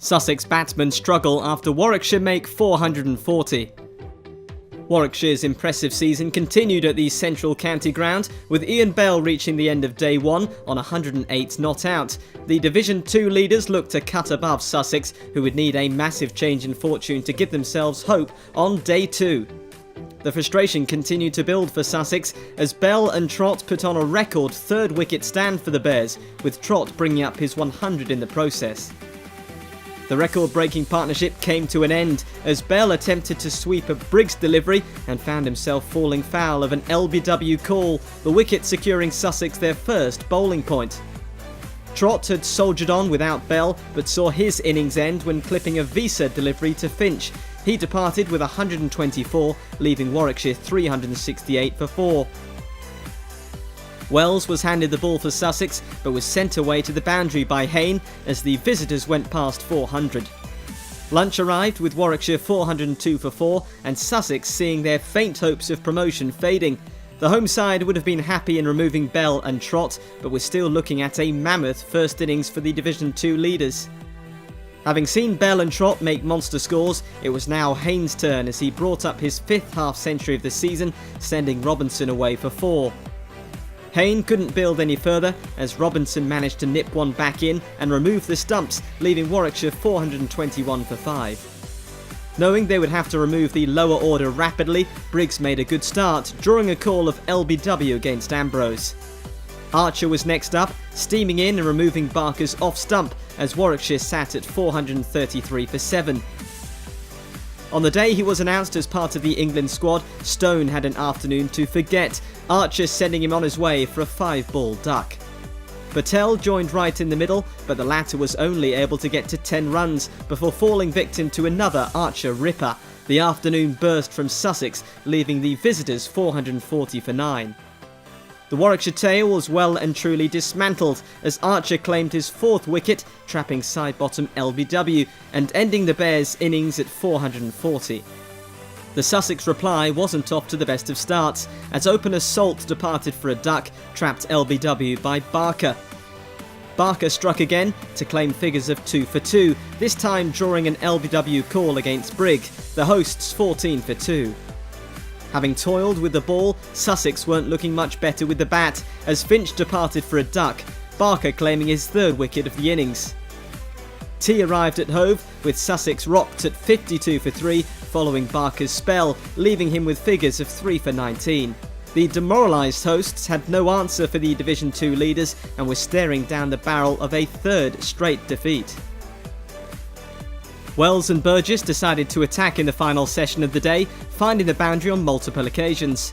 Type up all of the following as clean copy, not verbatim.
Sussex batsmen struggle after Warwickshire make 440. Warwickshire's impressive season continued at the Central County Ground, with Ian Bell reaching the end of day 1 on 108 not out. The Division 2 leaders looked to cut above Sussex, who would need a massive change in fortune to give themselves hope on day 2. The frustration continued to build for Sussex as Bell and Trott put on a record third wicket stand for the Bears, with Trott bringing up his 100 in the process. The record-breaking partnership came to an end as Bell attempted to sweep a Briggs delivery and found himself falling foul of an LBW call, the wicket securing Sussex their first bowling point. Trott had soldiered on without Bell but saw his innings end when clipping a Visa delivery to Finch. He departed with 124, leaving Warwickshire 368 for 4. Wells was handed the ball for Sussex but was sent away to the boundary by Hayne as the visitors went past 400. Lunch arrived with Warwickshire 402 for 4 and Sussex seeing their faint hopes of promotion fading. The home side would have been happy in removing Bell and Trott but was still looking at a mammoth first innings for the Division 2 leaders. Having seen Bell and Trott make monster scores, it was now Hayne's turn as he brought up his 5th half-century of the season, sending Robinson away for 4. Hayne couldn't build any further as Robinson managed to nip one back in and remove the stumps, leaving Warwickshire 421 for 5. Knowing they would have to remove the lower order rapidly, Briggs made a good start, drawing a call of LBW against Ambrose. Archer was next up, steaming in and removing Barker's off stump as Warwickshire sat at 433 for 7. On the day he was announced as part of the England squad, Stone had an afternoon to forget, Archer sending him on his way for a 5-ball duck. Patel joined right in the middle, but the latter was only able to get to 10 runs before falling victim to another Archer ripper. The afternoon burst from Sussex, leaving the visitors 440 for 9. The Warwickshire tail was well and truly dismantled as Archer claimed his 4th wicket, trapping side-bottom LBW and ending the Bears' innings at 440. The Sussex reply wasn't off to the best of starts as opener Salt departed for a duck, trapped LBW by Barker. Barker struck again to claim figures of 2 for 2, this time drawing an LBW call against Brigg, the hosts 14 for 2. Having toiled with the ball, Sussex weren't looking much better with the bat as Finch departed for a duck, Barker claiming his 3rd wicket of the innings. Tea arrived at Hove with Sussex rocked at 52 for 3 following Barker's spell, leaving him with figures of 3 for 19. The demoralised hosts had no answer for the Division 2 leaders and were staring down the barrel of a 3rd straight defeat. Wells and Burgess decided to attack in the final session of the day, finding the boundary on multiple occasions.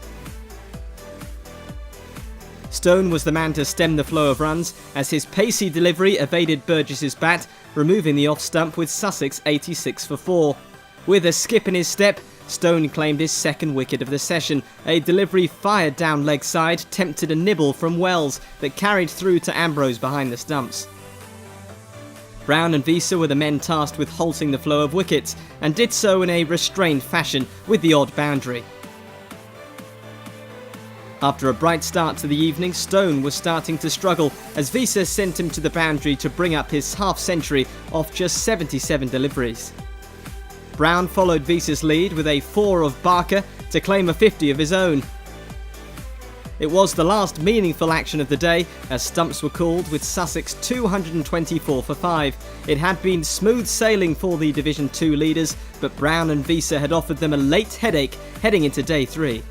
Stone was the man to stem the flow of runs as his pacey delivery evaded Burgess's bat, removing the off stump with Sussex 86 for 4. With a skip in his step, Stone claimed his 2nd wicket of the session. A delivery fired down leg side tempted a nibble from Wells that carried through to Ambrose behind the stumps. Brown and Visa were the men tasked with halting the flow of wickets and did so in a restrained fashion with the odd boundary. After a bright start to the evening, Stone was starting to struggle as Visa sent him to the boundary to bring up his half-century off just 77 deliveries. Brown followed Visa's lead with a 4 of Barker to claim a 50 of his own. It was the last meaningful action of the day as stumps were called with Sussex 224 for 5. It had been smooth sailing for the Division 2 leaders, but Brown and Visa had offered them a late headache heading into day 3.